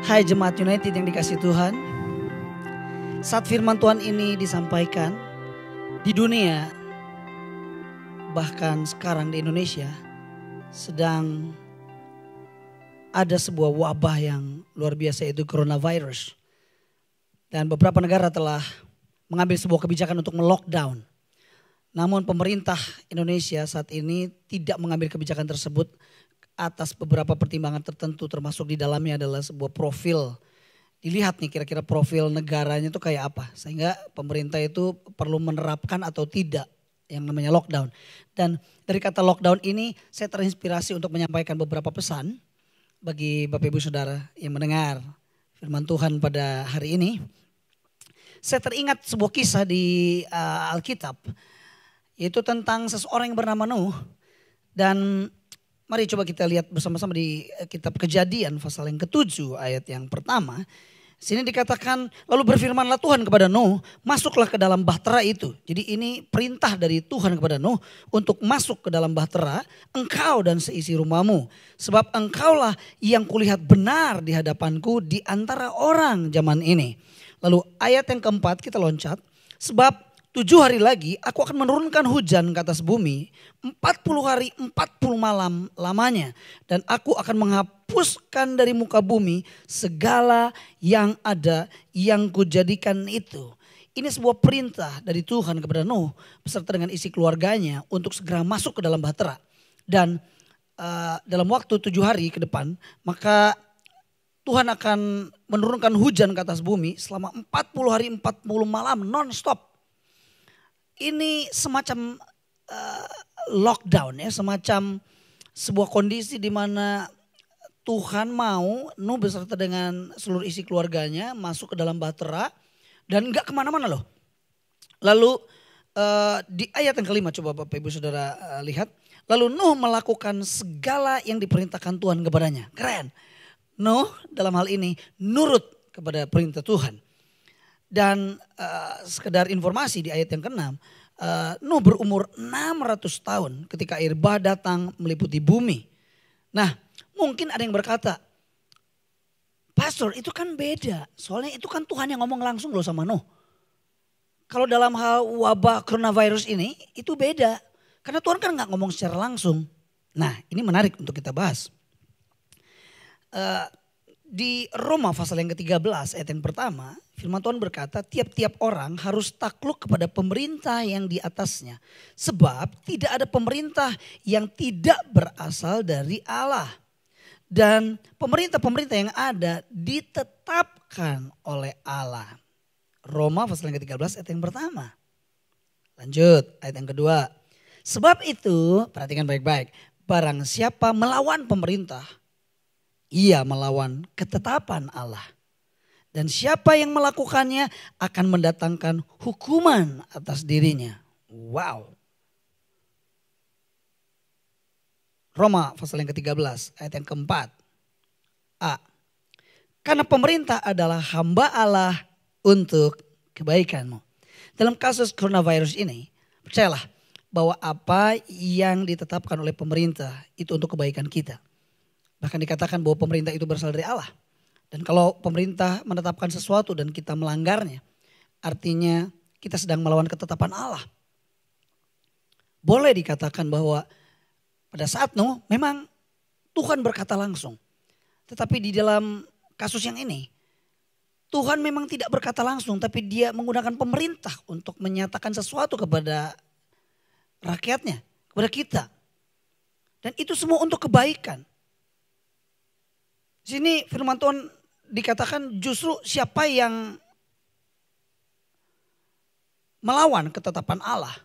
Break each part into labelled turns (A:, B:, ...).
A: Hai Jemaat United yang dikasihi Tuhan, saat firman Tuhan ini disampaikan di dunia, bahkan sekarang di Indonesia sedang ada sebuah wabah yang luar biasa, yaitu coronavirus. Dan beberapa negara telah mengambil sebuah kebijakan untuk melockdown. Namun pemerintah Indonesia saat ini tidak mengambil kebijakan tersebut atas beberapa pertimbangan tertentu, termasuk di dalamnya adalah sebuah profil. Dilihat nih kira-kira profil negaranya itu kayak apa. Sehingga pemerintah itu perlu menerapkan atau tidak yang namanya lockdown. Dan dari kata lockdown ini saya terinspirasi untuk menyampaikan beberapa pesan bagi Bapak Ibu Saudara yang mendengar firman Tuhan pada hari ini. Saya teringat sebuah kisah di Alkitab, yaitu tentang seseorang yang bernama Nuh. Dan mari coba kita lihat bersama-sama di kitab Kejadian pasal yang ke-7 ayat yang pertama. Sini dikatakan, lalu berfirmanlah Tuhan kepada Nuh, masuklah ke dalam bahtera itu. Jadi ini perintah dari Tuhan kepada Nuh untuk masuk ke dalam bahtera, engkau dan seisi rumahmu. Sebab engkaulah yang kulihat benar di hadapanku di antara orang zaman ini. Lalu ayat yang keempat kita loncat, sebab 7 hari lagi aku akan menurunkan hujan ke atas bumi 40 hari 40 malam lamanya. Dan aku akan menghapuskan dari muka bumi segala yang ada yang kujadikan itu. Ini sebuah perintah dari Tuhan kepada Nuh beserta dengan isi keluarganya untuk segera masuk ke dalam bahtera. Dan dalam waktu 7 hari ke depan maka Tuhan akan menurunkan hujan ke atas bumi selama 40 hari 40 malam non-stop. Ini semacam lockdown ya, semacam sebuah kondisi di mana Tuhan mau Nuh beserta dengan seluruh isi keluarganya masuk ke dalam bahtera dan enggak kemana-mana loh. Lalu di ayat yang kelima coba Bapak Ibu Saudara lihat. Lalu Nuh melakukan segala yang diperintahkan Tuhan kepadanya. Keren. Nuh dalam hal ini nurut kepada perintah Tuhan. Dan sekedar informasi di ayat yang ke-6, Nuh berumur 600 tahun ketika air bah datang meliputi bumi. Nah mungkin ada yang berkata, Pastor itu kan beda, soalnya itu kan Tuhan yang ngomong langsung loh sama Nuh. Kalau dalam hal wabah coronavirus ini itu beda, karena Tuhan kan gak ngomong secara langsung. Nah ini menarik untuk kita bahas. Di Roma pasal yang ke-13 ayat yang pertama, firman Tuhan berkata tiap-tiap orang harus takluk kepada pemerintah yang di atasnya. Sebab tidak ada pemerintah yang tidak berasal dari Allah. Dan pemerintah-pemerintah yang ada ditetapkan oleh Allah. Roma pasal yang ke-13 ayat yang pertama. Lanjut ayat yang kedua. Sebab itu perhatikan baik-baik. Barang siapa melawan pemerintah, ia melawan ketetapan Allah. Dan siapa yang melakukannya akan mendatangkan hukuman atas dirinya. Wow. Roma pasal yang ke-13 ayat yang keempat. A. Karena pemerintah adalah hamba Allah untuk kebaikanmu. Dalam kasus coronavirus ini, percayalah bahwa apa yang ditetapkan oleh pemerintah itu untuk kebaikan kita. Bahkan dikatakan bahwa pemerintah itu berasal dari Allah. Dan kalau pemerintah menetapkan sesuatu dan kita melanggarnya, artinya kita sedang melawan ketetapan Allah. Boleh dikatakan bahwa pada saat Nuh memang Tuhan berkata langsung. Tetapi di dalam kasus yang ini, Tuhan memang tidak berkata langsung, tapi dia menggunakan pemerintah untuk menyatakan sesuatu kepada rakyatnya, kepada kita. Dan itu semua untuk kebaikan. Sini firman Tuhan dikatakan justru siapa yang melawan ketetapan Allah.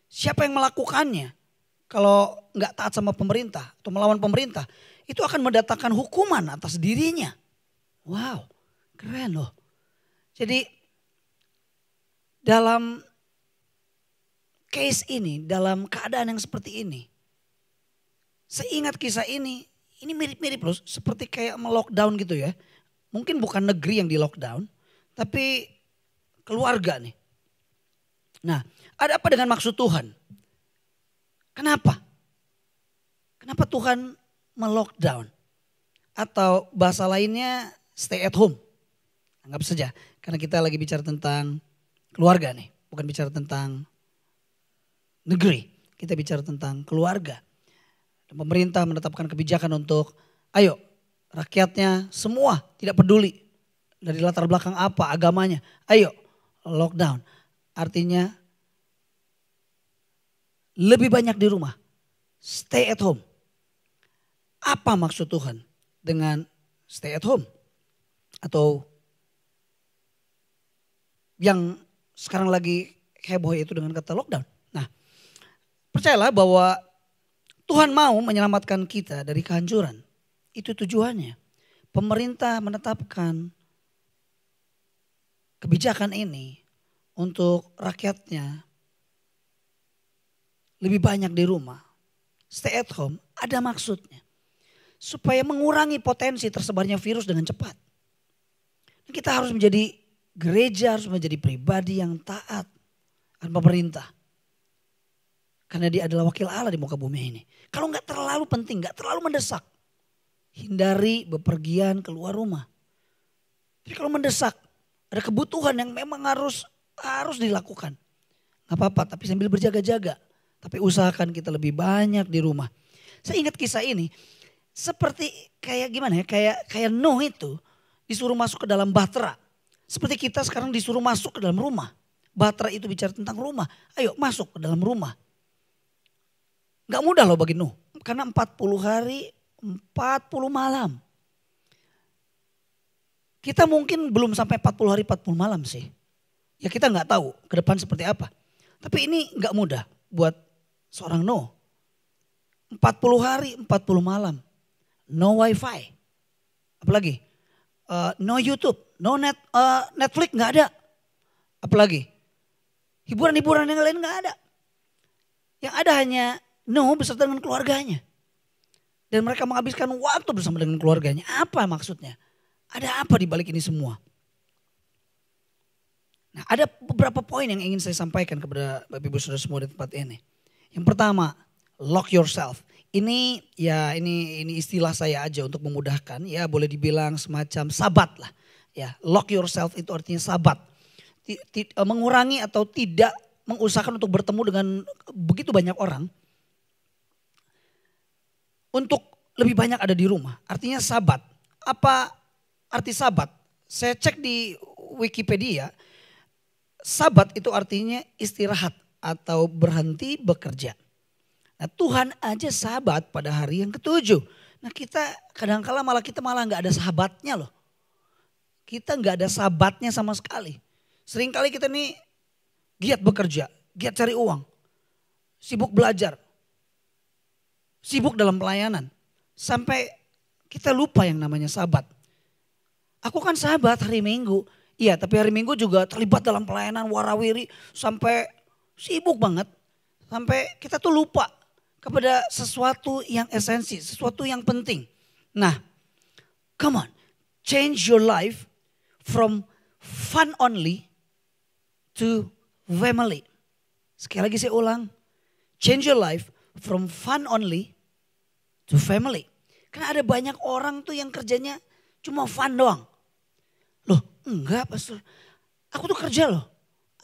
A: Siapa yang melakukannya. Kalau nggak taat sama pemerintah atau melawan pemerintah. Itu akan mendatangkan hukuman atas dirinya. Wow keren loh. Jadi dalam case ini, dalam keadaan yang seperti ini. Seingat kisah ini mirip-mirip loh, seperti kayak melockdown gitu ya. Mungkin bukan negeri yang di lockdown, tapi keluarga nih. Nah, ada apa dengan maksud Tuhan? Kenapa? Kenapa Tuhan melockdown? Atau bahasa lainnya stay at home. Anggap saja, karena kita lagi bicara tentang keluarga nih, bukan bicara tentang negeri. Kita bicara tentang keluarga. Dan pemerintah menetapkan kebijakan untuk, ayo rakyatnya semua tidak peduli dari latar belakang apa agamanya. Ayo lockdown. Artinya lebih banyak di rumah. Stay at home. Apa maksud Tuhan dengan stay at home? Atau yang sekarang lagi heboh itu dengan kata lockdown. Nah, percayalah bahwa Tuhan mau menyelamatkan kita dari kehancuran. Itu tujuannya. Pemerintah menetapkan kebijakan ini untuk rakyatnya lebih banyak di rumah. Stay at home ada maksudnya. Supaya mengurangi potensi tersebarnya virus dengan cepat. Kita harus menjadi gereja, harus menjadi pribadi yang taat akan pemerintah. Karena dia adalah wakil Allah di muka bumi ini. Kalau nggak terlalu penting, nggak terlalu mendesak, hindari bepergian keluar rumah. Tapi kalau mendesak, ada kebutuhan yang memang harus dilakukan. Nggak apa-apa, tapi sambil berjaga-jaga. Tapi usahakan kita lebih banyak di rumah. Saya ingat kisah ini, seperti kayak gimana ya, kayak Nuh itu disuruh masuk ke dalam bahtera. Seperti kita sekarang disuruh masuk ke dalam rumah. Bahtera itu bicara tentang rumah. Ayo masuk ke dalam rumah. Gak mudah loh bagi Nuh. Karena 40 hari, 40 malam. Kita mungkin belum sampai 40 hari, 40 malam sih. Ya kita gak tahu ke depan seperti apa. Tapi ini gak mudah buat seorang Nuh. 40 hari, 40 malam. No wifi. Apalagi? No YouTube, no Netflix gak ada. Apalagi? Hiburan-hiburan yang lain gak ada. Yang ada hanya Nuh beserta dengan keluarganya. Dan mereka menghabiskan waktu bersama dengan keluarganya. Apa maksudnya? Ada apa di balik ini semua? Nah, ada beberapa poin yang ingin saya sampaikan kepada Bapak Ibu Saudara semua di tempat ini. Yang pertama, lock yourself. Ini istilah saya aja untuk memudahkan. Ya boleh dibilang semacam sabat lah. Ya, lock yourself itu artinya sabat. Mengurangi atau tidak mengusahakan untuk bertemu dengan begitu banyak orang. Untuk lebih banyak ada di rumah. Artinya sabat. Apa arti sabat? Saya cek di Wikipedia. Sabat itu artinya istirahat atau berhenti bekerja. Nah Tuhan aja sabat pada hari yang ke-7. Nah kita kadang-kala kita malah gak ada sahabatnya loh. Kita gak ada sahabatnya sama sekali. Seringkali kita nih giat bekerja, giat cari uang. Sibuk belajar. Sibuk dalam pelayanan. Sampai kita lupa yang namanya sabat. Aku kan sahabat hari Minggu. Iya tapi hari Minggu juga terlibat dalam pelayanan warawiri. Sampai sibuk banget. Sampai kita tuh lupa kepada sesuatu yang esensi. Sesuatu yang penting. Nah come on. Change your life from fun only to family. Sekali lagi saya ulang. Change your life from fun only to family. Karena ada banyak orang tuh yang kerjanya cuma fun doang. Loh enggak pastor. Aku tuh kerja loh.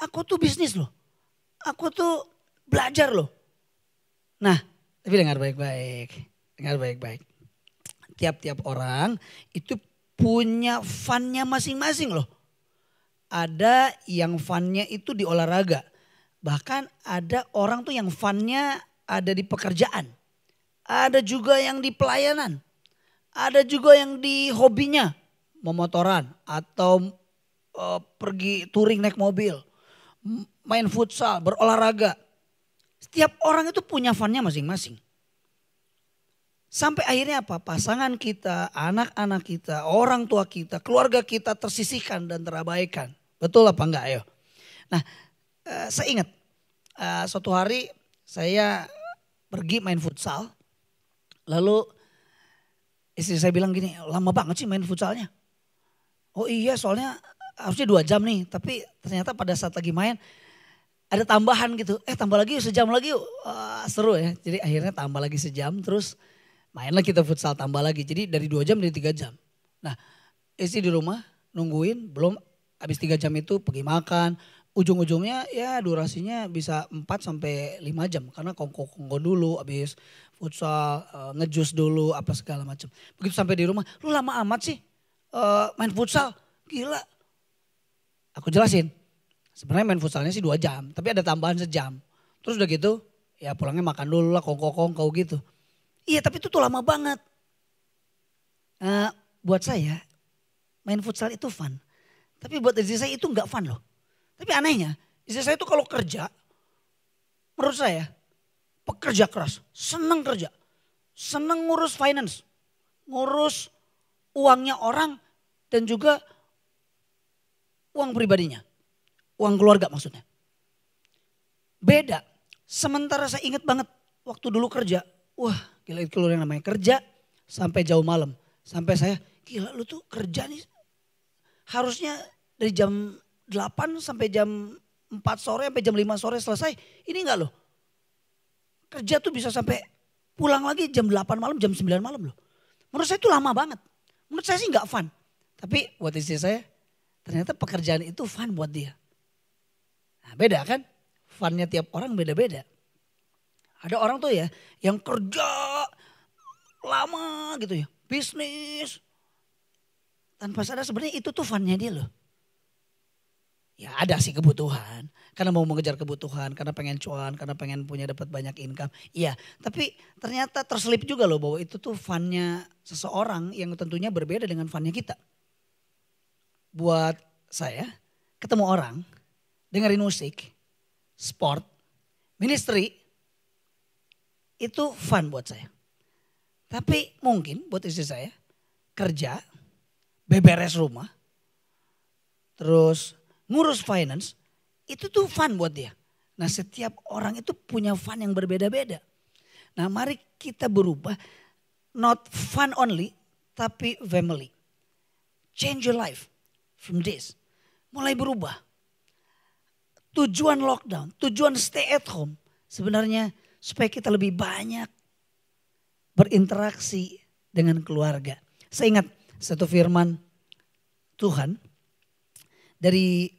A: Aku tuh bisnis loh. Aku tuh belajar loh. Nah tapi dengar baik-baik. Dengar baik-baik. Tiap-tiap orang itu punya funnya masing-masing loh. Ada yang funnya itu di olahraga. Bahkan ada orang tuh yang funnya ada di pekerjaan. Ada juga yang di pelayanan. Ada juga yang di hobinya. Memotoran atau pergi touring naik mobil. Main futsal, berolahraga. Setiap orang itu punya funnya masing-masing. Sampai akhirnya apa? Pasangan kita, anak-anak kita, orang tua kita, keluarga kita tersisihkan dan terabaikan. Betul apa enggak? Ayo. Nah saya ingat suatu hari saya pergi main futsal. Lalu istri saya bilang gini, lama banget sih main futsalnya. Oh iya soalnya harusnya 2 jam nih. Tapi ternyata pada saat lagi main ada tambahan gitu. Tambah lagi yuk, sejam lagi yuk. Seru ya. Jadi akhirnya tambah lagi sejam terus mainlah kita futsal tambah lagi. Jadi dari 2 jam jadi 3 jam. Nah Istri di rumah nungguin, belum habis 3 jam itu pergi makan. Ujung-ujungnya ya durasinya bisa 4 sampai 5 jam. Karena kongko-kongko dulu, habis futsal, ngejus dulu, apa segala macam. Begitu sampai di rumah, lu lama amat sih main futsal, gila. Aku jelasin, sebenarnya main futsalnya sih 2 jam, tapi ada tambahan sejam. Terus udah gitu, ya pulangnya makan dulu lah, kongko-kongko gitu. Iya tapi itu tuh lama banget. Buat saya, main futsal itu fun. Tapi buat istri saya itu enggak fun loh. Tapi anehnya, istri saya itu kalau kerja, menurut saya pekerja keras, senang kerja. Senang ngurus finance, ngurus uangnya orang dan juga uang pribadinya. Uang keluarga maksudnya. Beda. Sementara saya ingat banget waktu dulu kerja. Wah gila itu yang namanya kerja sampai jauh malam. Sampai saya gila lu tuh kerja nih harusnya dari jam 8 sampai jam 4 sore sampai jam 5 sore selesai. Ini enggak loh. Kerja tuh bisa sampai pulang lagi jam 8 malam, jam 9 malam loh. Menurut saya itu lama banget. Menurut saya sih enggak fun. Tapi buat istri saya ternyata pekerjaan itu fun buat dia. Nah, beda kan? Funnya tiap orang beda-beda. Ada orang tuh ya yang kerja lama gitu ya. Bisnis. Tanpa sadar sebenarnya itu tuh funnya dia loh. Ya ada sih kebutuhan. Karena mau mengejar kebutuhan, karena pengen cuan, karena pengen punya dapat banyak income. Iya, tapi ternyata terselip juga loh bahwa itu tuh funnya seseorang yang tentunya berbeda dengan funnya kita. Buat saya, ketemu orang, dengerin musik, sport, ministry, itu fun buat saya. Tapi mungkin buat istri saya, kerja, beberes rumah, terus ngurus finance, itu tuh fun buat dia. Nah setiap orang itu punya fun yang berbeda-beda. Nah mari kita berubah, not fun only, tapi family. Change your life from this. Mulai berubah. Tujuan lockdown, tujuan stay at home, sebenarnya supaya kita lebih banyak berinteraksi dengan keluarga. Saya ingat satu firman Tuhan dari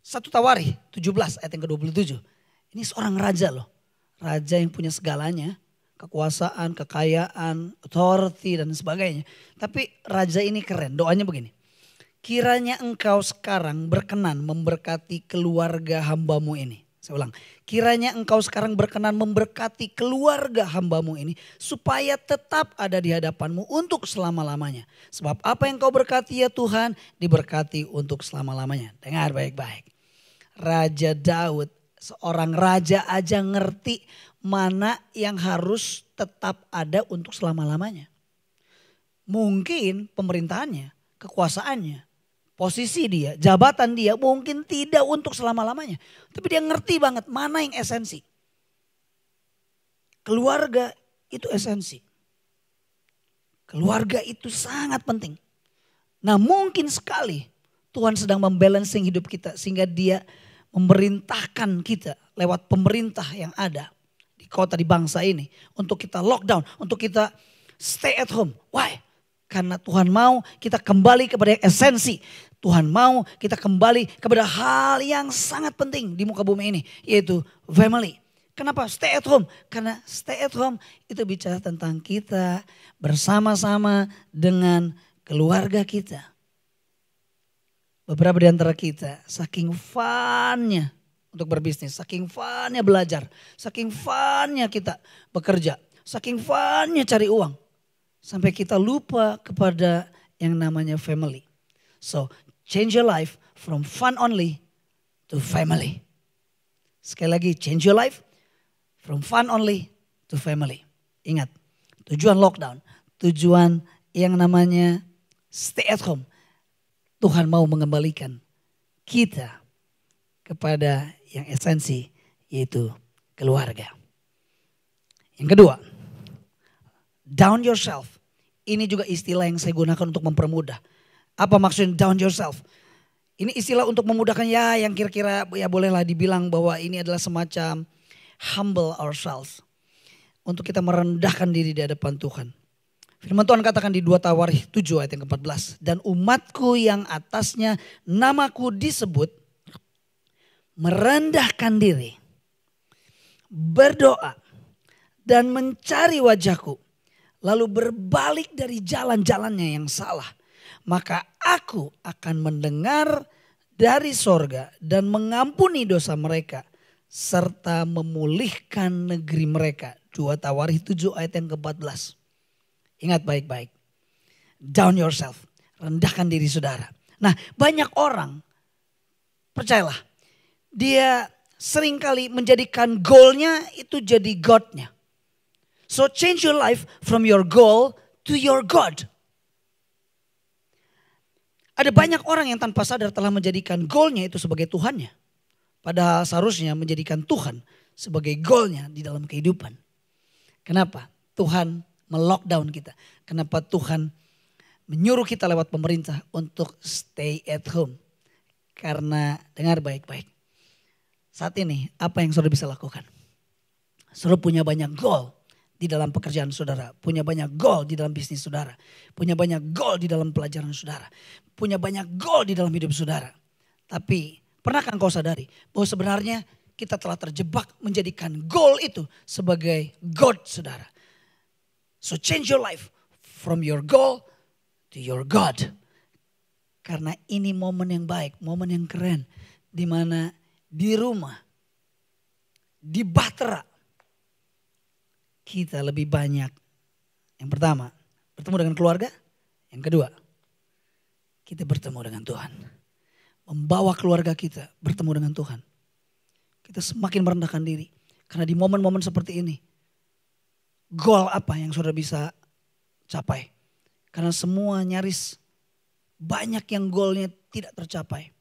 A: 1 Tawarikh 17 ayat yang ke-27. Ini seorang raja loh. Raja yang punya segalanya. Kekuasaan, kekayaan, authority dan sebagainya. Tapi raja ini keren. Doanya begini. Kiranya engkau sekarang berkenan memberkati keluarga hambamu ini. Saya ulang. Kiranya engkau sekarang berkenan memberkati keluarga hambamu ini. Supaya tetap ada di hadapanmu untuk selama-lamanya. Sebab apa yang kau berkati ya Tuhan diberkati untuk selama-lamanya. Dengar baik-baik. Raja Daud, seorang raja aja ngerti mana yang harus tetap ada untuk selama-lamanya. Mungkin pemerintahannya, kekuasaannya, posisi dia, jabatan dia mungkin tidak untuk selama-lamanya. Tapi dia ngerti banget mana yang esensi. Keluarga itu esensi. Keluarga itu sangat penting. Nah mungkin sekali Tuhan sedang membalancing hidup kita sehingga dia memerintahkan kita lewat pemerintah yang ada di kota, di bangsa ini. Untuk kita lockdown, untuk kita stay at home. Why? Karena Tuhan mau kita kembali kepada esensi. Tuhan mau kita kembali kepada hal yang sangat penting di muka bumi ini. Yaitu family. Kenapa stay at home? Karena stay at home itu bicara tentang kita bersama-sama dengan keluarga kita. Beberapa di antara kita saking funnya untuk berbisnis, saking funnya belajar, saking funnya kita bekerja, saking funnya cari uang. Sampai kita lupa kepada yang namanya family. So change your life from fun only to family. Sekali lagi change your life from fun only to family. Ingat tujuan lockdown, tujuan yang namanya stay at home. Tuhan mau mengembalikan kita kepada yang esensi yaitu keluarga. Yang kedua, down yourself. Ini juga istilah yang saya gunakan untuk mempermudah. Apa maksudnya down yourself? Ini istilah untuk memudahkan ya yang kira-kira ya bolehlah dibilang bahwa ini adalah semacam humble ourselves. Untuk kita merendahkan diri di hadapan Tuhan. Firman Tuhan katakan di 2 Tawarikh 7 ayat yang ke-14. Dan umatku yang atasnya namaku disebut merendahkan diri, berdoa dan mencari wajahku, lalu berbalik dari jalan-jalannya yang salah, maka aku akan mendengar dari sorga dan mengampuni dosa mereka serta memulihkan negeri mereka. 2 Tawarikh 7 ayat yang ke-14. Ingat baik-baik. Down yourself. Rendahkan diri saudara. Nah, banyak orang, percayalah, dia seringkali menjadikan goalnya itu jadi God-nya. So change your life from your goal to your God. Ada banyak orang yang tanpa sadar telah menjadikan goalnya itu sebagai Tuhannya. Padahal seharusnya menjadikan Tuhan sebagai goalnya di dalam kehidupan. Kenapa? Tuhan melockdown kita. Kenapa Tuhan menyuruh kita lewat pemerintah untuk stay at home? Karena dengar baik-baik. Saat ini apa yang saudara bisa lakukan? Saudara punya banyak goal di dalam pekerjaan saudara. Punya banyak goal di dalam bisnis saudara. Punya banyak goal di dalam pelajaran saudara. Punya banyak goal di dalam hidup saudara. Tapi pernahkah engkau sadari bahwa sebenarnya kita telah terjebak menjadikan goal itu sebagai God saudara. So change your life from your goal to your God. Karena ini momen yang baik, momen yang keren. Di mana di rumah, di Bahtera, kita lebih banyak. Yang pertama, bertemu dengan keluarga. Yang kedua, kita bertemu dengan Tuhan. Membawa keluarga kita bertemu dengan Tuhan. Kita semakin merendahkan diri. Karena di momen-momen seperti ini, goal apa yang saudara bisa capai? Karena semua nyaris banyak yang goalnya tidak tercapai.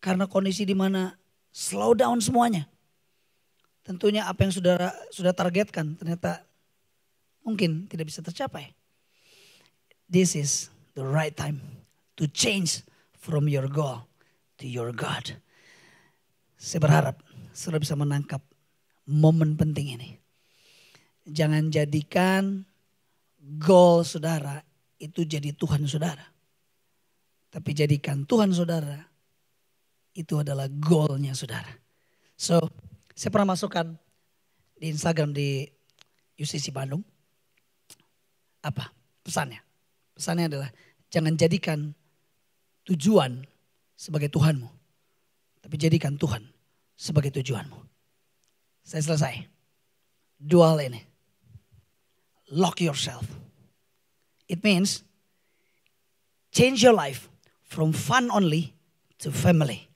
A: Karena kondisi di mana slow down semuanya. Tentunya apa yang saudara sudah targetkan ternyata mungkin tidak bisa tercapai. This is the right time to change from your goal to your God. Saya berharap saudara bisa menangkap momen penting ini. Jangan jadikan goal saudara itu jadi Tuhan saudara. Tapi jadikan Tuhan saudara itu adalah goalnya saudara. So, saya pernah masukkan di Instagram di UCC Bandung. Apa pesannya? Pesannya adalah jangan jadikan tujuan sebagai Tuhanmu. Tapi jadikan Tuhan sebagai tujuanmu. Saya selesai. Dua hal ini. Lock yourself. It means change your life from fun only to family.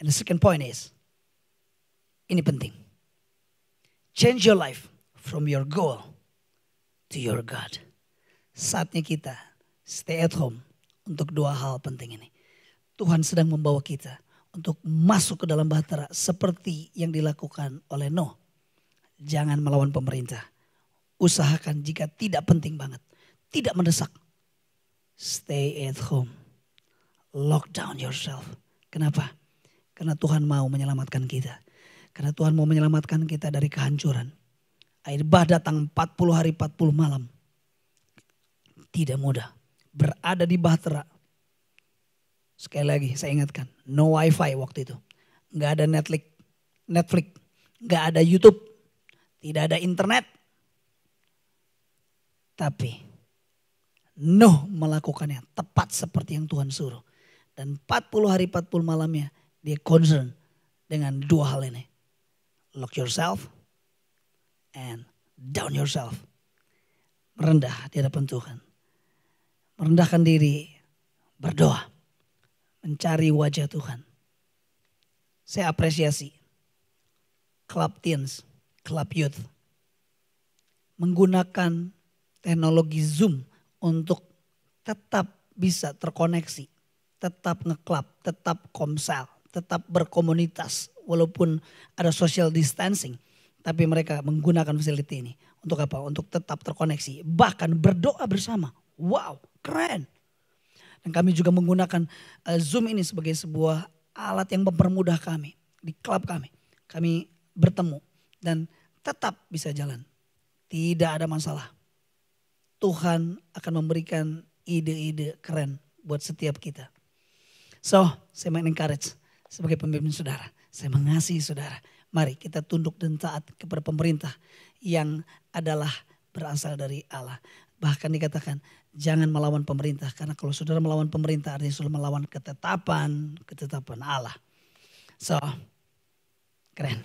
A: And the second point is, ini penting. Change your life from your goal to your God. Saatnya kita stay at home untuk dua hal penting ini. Tuhan sedang membawa kita untuk masuk ke dalam Bahtera seperti yang dilakukan oleh Nuh. Jangan melawan pemerintah. Usahakan jika tidak penting banget, tidak mendesak. Stay at home. Lock down yourself. Kenapa? Karena Tuhan mau menyelamatkan kita. Karena Tuhan mau menyelamatkan kita dari kehancuran. Air bah datang 40 hari 40 malam. Tidak mudah. Berada di Bahtera. Sekali lagi saya ingatkan. No wifi waktu itu. Nggak ada Netflix. Nggak ada YouTube. Tidak ada internet. Tapi Nuh melakukannya tepat seperti yang Tuhan suruh. Dan 40 hari 40 malamnya dia concern dengan dua hal ini. Lock yourself and down yourself. Merendah di hadapan Tuhan. Merendahkan diri, berdoa. Mencari wajah Tuhan. Saya apresiasi club teens, club youth. Menggunakan teknologi Zoom untuk tetap bisa terkoneksi. Tetap ngeklub, tetap komsel, tetap berkomunitas. Walaupun ada social distancing. Tapi mereka menggunakan facility ini. Untuk apa? Untuk tetap terkoneksi. Bahkan berdoa bersama. Wow, keren. Dan kami juga menggunakan Zoom ini sebagai sebuah alat yang mempermudah kami. Di klub kami. Kami bertemu dan tetap bisa jalan. Tidak ada masalah. Tuhan akan memberikan ide-ide keren buat setiap kita. So, saya encourage sebagai pemimpin saudara. Saya mengasihi saudara. Mari kita tunduk dan taat kepada pemerintah yang adalah berasal dari Allah. Bahkan dikatakan jangan melawan pemerintah. Karena kalau saudara melawan pemerintah artinya saudara melawan ketetapan Allah. So, keren.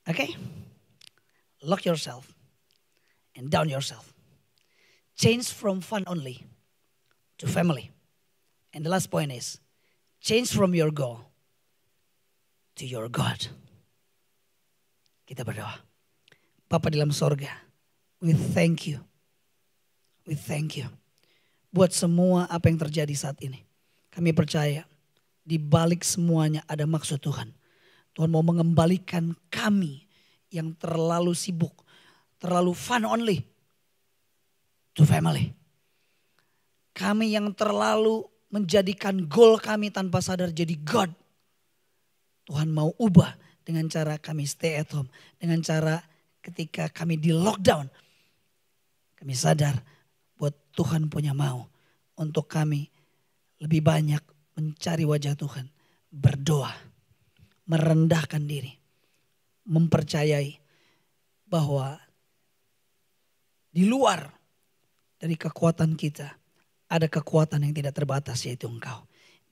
A: Okay? Lock yourself and down yourself. Change from fun only to family. And the last point is, change from your goal to your God. Kita berdoa. Bapa di dalam sorga, we thank you. We thank you. Buat semua apa yang terjadi saat ini. Kami percaya di balik semuanya ada maksud Tuhan. Tuhan mau mengembalikan kami yang terlalu sibuk, terlalu fun only, to family. Kami yang terlalu menjadikan goal kami tanpa sadar jadi God. Tuhan mau ubah dengan cara kami stay at home. Dengan cara ketika kami di lockdown. Kami sadar buat Tuhan punya mau untuk kami lebih banyak mencari wajah Tuhan. Berdoa. Merendahkan diri. Mempercayai bahwa di luar dari kekuatan kita ada kekuatan yang tidak terbatas yaitu Engkau.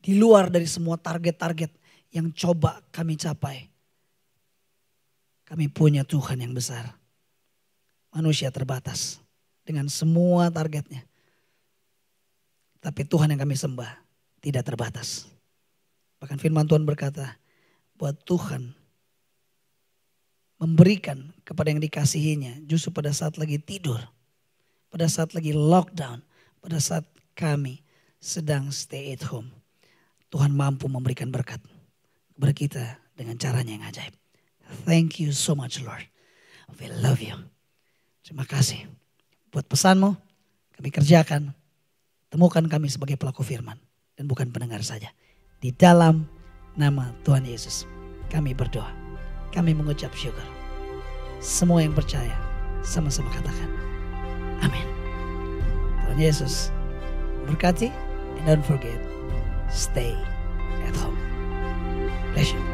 A: Di luar dari semua target-target yang coba kami capai. Kami punya Tuhan yang besar. Manusia terbatas dengan semua targetnya. Tapi Tuhan yang kami sembah tidak terbatas. Bahkan firman Tuhan berkata, buat Tuhan memberikan kepada yang dikasihinya justru pada saat lagi tidur. Pada saat lagi lockdown. Pada saat kami sedang stay at home. Tuhan mampu memberikan berkat kepada kita dengan caranya yang ajaib. Thank you so much Lord. We love you. Terima kasih buat pesanmu. Kami kerjakan. Temukan kami sebagai pelaku firman. Dan bukan pendengar saja. Di dalam nama Tuhan Yesus. Kami berdoa. Kami mengucap syukur. Semua yang percaya sama-sama katakan. Amin. Tuhan Yesus berkati. And don't forget, stay at home. Bless you.